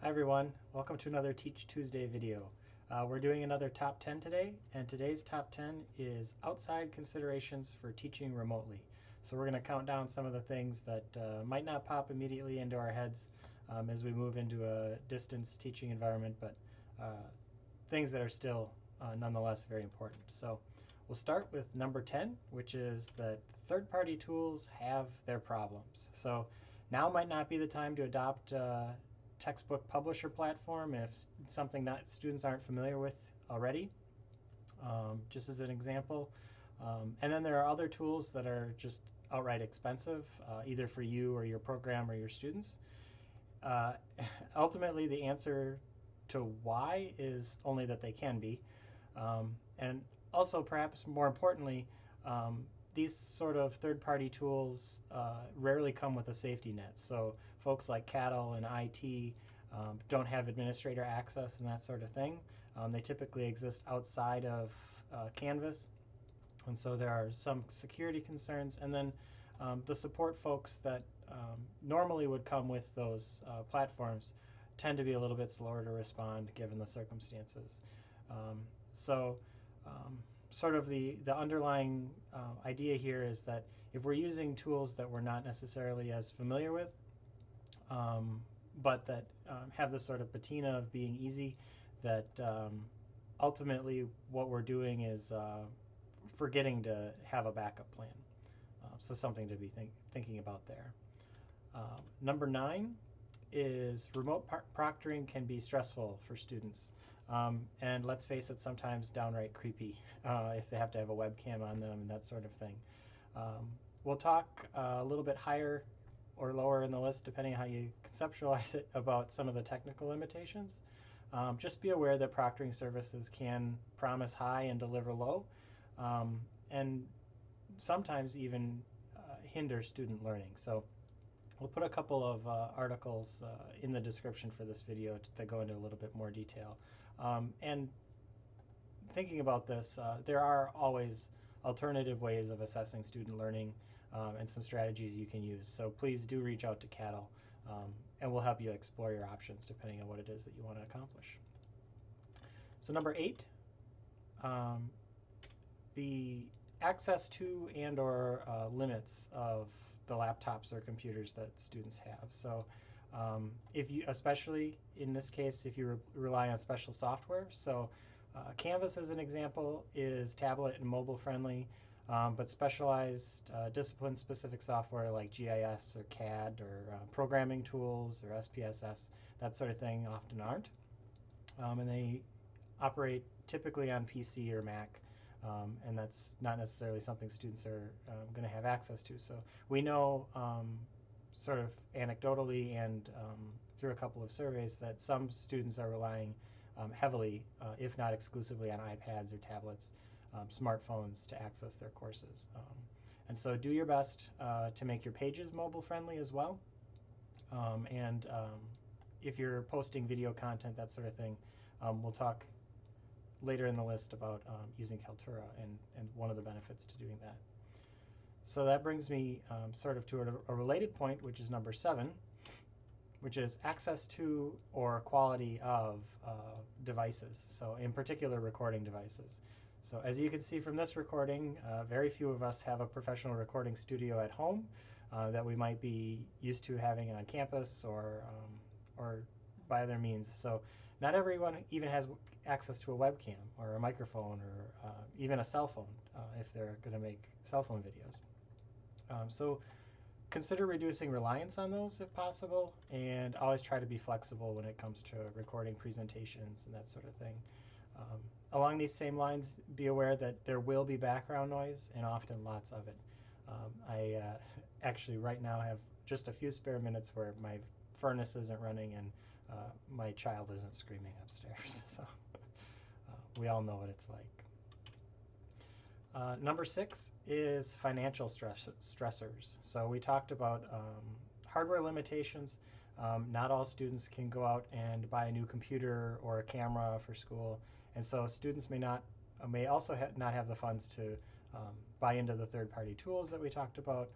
Hi everyone, welcome to another Teach Tuesday video. We're doing another top 10 today, and today's top 10 is outside considerations for teaching remotely. So we're going to count down some of the things that might not pop immediately into our heads as we move into a distance teaching environment, but things that are still nonetheless very important. So we'll start with number 10, which is that third-party tools have their problems. So now might not be the time to adopt textbook publisher platform if it's something that students aren't familiar with already, just as an example. And then there are other tools that are just outright expensive, either for you or your program or your students. Uh, Ultimately, the answer to why is only that they can be. And also, perhaps more importantly, these sort of third-party tools rarely come with a safety net. So folks like CADL and IT don't have administrator access and that sort of thing. They typically exist outside of Canvas, and so there are some security concerns. And then the support folks that normally would come with those platforms tend to be a little bit slower to respond given the circumstances. So sort of the underlying idea here is that if we're using tools that we're not necessarily as familiar with, but that have this sort of patina of being easy, that ultimately what we're doing is forgetting to have a backup plan. So something to be thinking about there. Number 9 is remote proctoring can be stressful for students. And let's face it, sometimes downright creepy if they have to have a webcam on them and that sort of thing. We'll talk a little bit higher or lower in the list, depending on how you conceptualize it, about some of the technical limitations. Just be aware that proctoring services can promise high and deliver low, and sometimes even hinder student learning. So we'll put a couple of articles in the description for this video that go into a little bit more detail. And thinking about this, there are always alternative ways of assessing student learning and some strategies you can use. So please do reach out to CADL, and we'll help you explore your options depending on what it is that you want to accomplish. So number 8, the access to and or limits of the laptops or computers that students have. So if you, especially in this case, if you rely on special software, so Canvas, as an example, is tablet and mobile friendly, but specialized discipline-specific software like GIS or CAD or programming tools or SPSS, that sort of thing, often aren't. And they operate typically on PC or Mac, and that's not necessarily something students are going to have access to. So we know sort of anecdotally and through a couple of surveys that some students are relying heavily, if not exclusively, on iPads or tablets, smartphones to access their courses. And so do your best to make your pages mobile friendly as well. And if you're posting video content, that sort of thing, we'll talk later in the list about using Kaltura and one of the benefits to doing that. So that brings me sort of to a related point, which is number 7, which is access to or quality of devices, so in particular recording devices. So as you can see from this recording, very few of us have a professional recording studio at home that we might be used to having on campus or by other means. So not everyone even has access to a webcam or a microphone or even a cell phone if they're going to make cell phone videos. So consider reducing reliance on those if possible, and always try to be flexible when it comes to recording presentations and that sort of thing. Along these same lines, be aware that there will be background noise, and often lots of it. I actually right now have just a few spare minutes where my furnace isn't running and my child isn't screaming upstairs. So we all know what it's like. Number 6 is financial stressors. So we talked about hardware limitations. Not all students can go out and buy a new computer or a camera for school, and so students may also not have the funds to buy into the third-party tools that we talked about.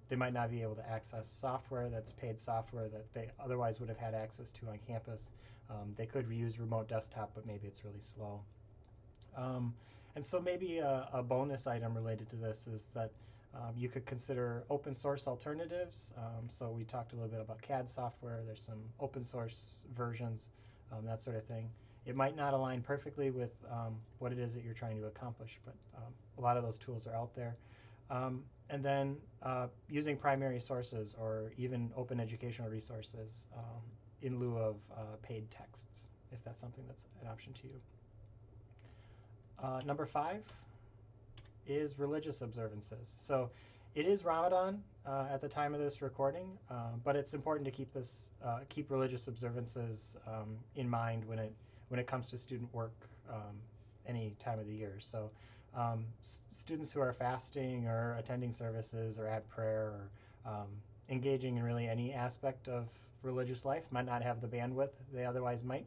They might not be able to access software that's paid software that they otherwise would have had access to on campus. They could use remote desktop, but maybe it's really slow. Um, and so maybe a bonus item related to this is that you could consider open source alternatives. So we talked a little bit about CAD software. There's some open source versions, that sort of thing. It might not align perfectly with what it is that you're trying to accomplish, but a lot of those tools are out there. And then using primary sources or even open educational resources in lieu of paid texts, if that's something that's an option to you. Number 5 is religious observances. So it is Ramadan at the time of this recording, but it's important to keep religious observances in mind when it comes to student work any time of the year. So students who are fasting or attending services or at prayer or engaging in really any aspect of religious life might not have the bandwidth they otherwise might.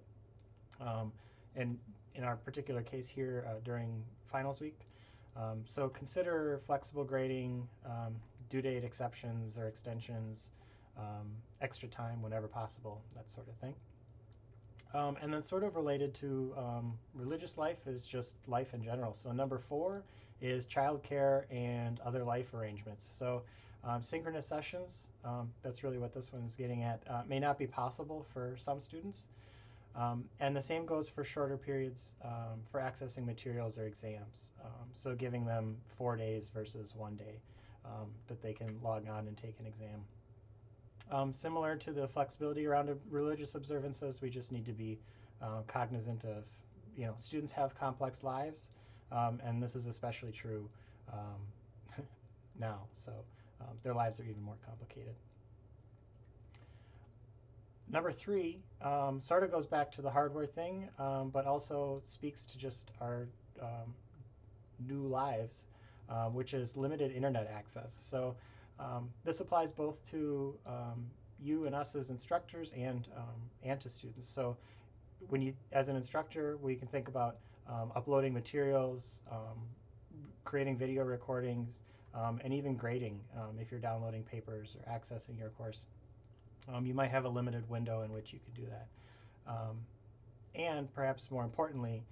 And in our particular case here during finals week. So consider flexible grading, due date exceptions or extensions, extra time whenever possible, that sort of thing. And then sort of related to religious life is just life in general. So number 4 is childcare and other life arrangements. So synchronous sessions, that's really what this one is getting at, may not be possible for some students. And the same goes for shorter periods for accessing materials or exams. So giving them 4 days versus 1 day that they can log on and take an exam. Similar to the flexibility around religious observances, we just need to be cognizant of, students have complex lives, and this is especially true now. So their lives are even more complicated. Number 3 sort of goes back to the hardware thing, but also speaks to just our new lives, which is limited internet access. So this applies both to you and us as instructors and to students. So as an instructor, we can think about uploading materials, creating video recordings, and even grading if you're downloading papers or accessing your course. You might have a limited window in which you can do that. And perhaps more importantly,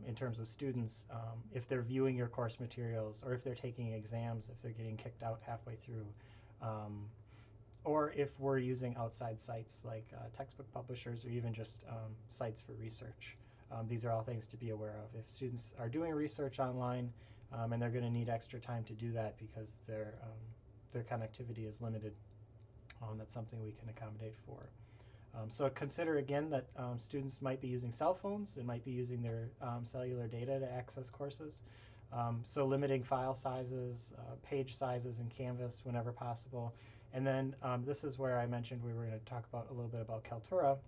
in terms of students, if they're viewing your course materials or if they're taking exams, if they're getting kicked out halfway through, or if we're using outside sites like textbook publishers or even just sites for research. These are all things to be aware of. If students are doing research online and they're going to need extra time to do that because their connectivity is limited, that's something we can accommodate for. So consider again that students might be using cell phones and might be using their cellular data to access courses. So limiting file sizes, page sizes in Canvas whenever possible. And then this is where I mentioned we were going to talk about a little bit about Kaltura.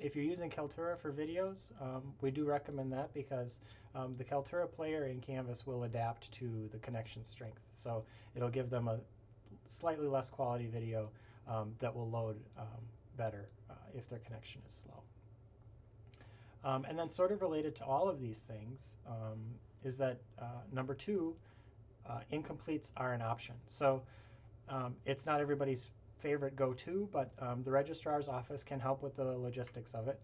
If you're using Kaltura for videos, we do recommend that because the Kaltura player in Canvas will adapt to the connection strength. So it'll give them a slightly less quality video that will load better if their connection is slow. And then sort of related to all of these things is that number 2, incompletes are an option. So it's not everybody's favorite go-to, but the registrar's office can help with the logistics of it,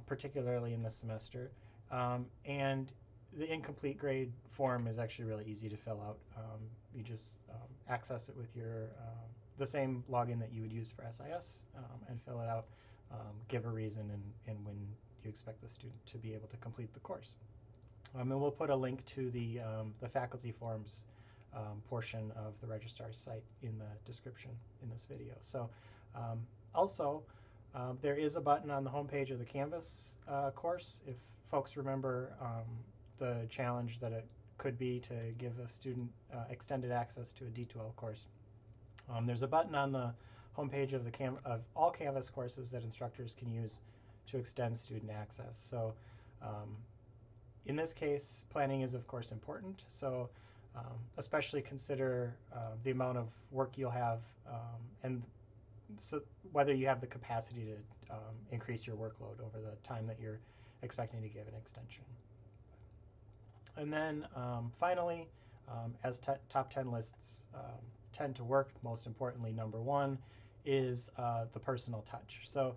particularly in this semester. And the incomplete grade form is actually really easy to fill out. You just access it with the same login that you would use for SIS and fill it out, give a reason and when you expect the student to be able to complete the course. And we'll put a link to the faculty forms portion of the registrar's site in the description in this video. So also, there is a button on the homepage of the Canvas course. If folks remember the challenge that it could be to give a student extended access to a D2L course. There's a button on the homepage of all Canvas courses that instructors can use to extend student access. So in this case, planning is of course important. So especially consider the amount of work you'll have and so whether you have the capacity to increase your workload over the time that you're expecting to give an extension. And then finally, as top 10 lists tend to work. Most importantly, number one is the personal touch. So,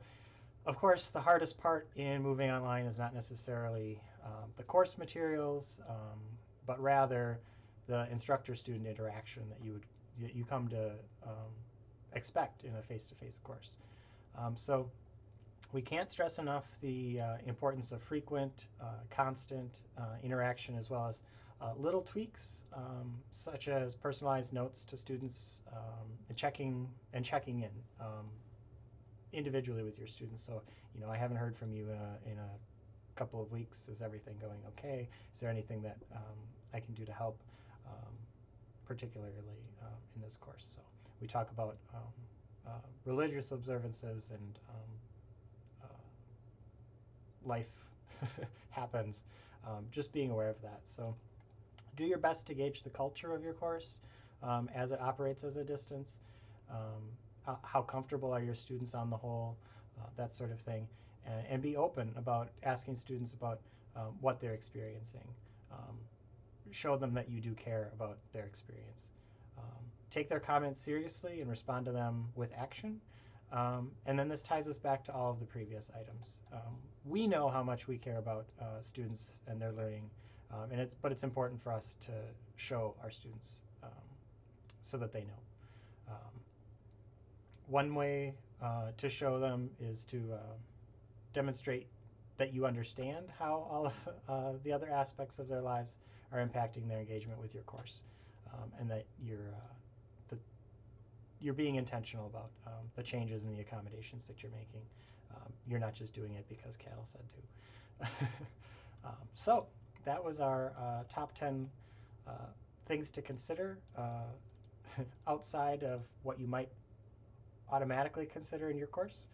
of course, the hardest part in moving online is not necessarily the course materials, but rather the instructor-student interaction that you come to expect in a face-to-face course. So we can't stress enough the importance of frequent, constant interaction, as well as little tweaks, such as personalized notes to students and checking in individually with your students. So, I haven't heard from you in a couple of weeks. Is everything going okay? Is there anything that I can do to help, particularly in this course? So we talk about religious observances and life happens. Just being aware of that. So do your best to gauge the culture of your course as it operates as a distance. How comfortable are your students on the whole, that sort of thing. And be open about asking students about what they're experiencing. Show them that you do care about their experience. Take their comments seriously and respond to them with action. And then this ties us back to all of the previous items. We know how much we care about students and their learning, but it's important for us to show our students so that they know. One way to show them is to demonstrate that you understand how all of the other aspects of their lives are impacting their engagement with your course, and that you're being intentional about the changes and the accommodations that you're making. You're not just doing it because Cattle said to. So that was our top 10 things to consider outside of what you might automatically consider in your course.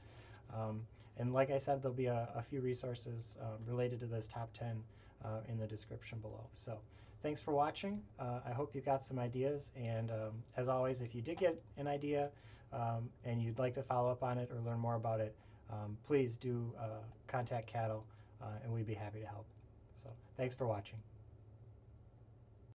And like I said, there'll be a few resources related to this top 10 in the description below. So thanks for watching. I hope you got some ideas. And as always, if you did get an idea and you'd like to follow up on it or learn more about it, please do contact Cattle and we'd be happy to help. So thanks for watching.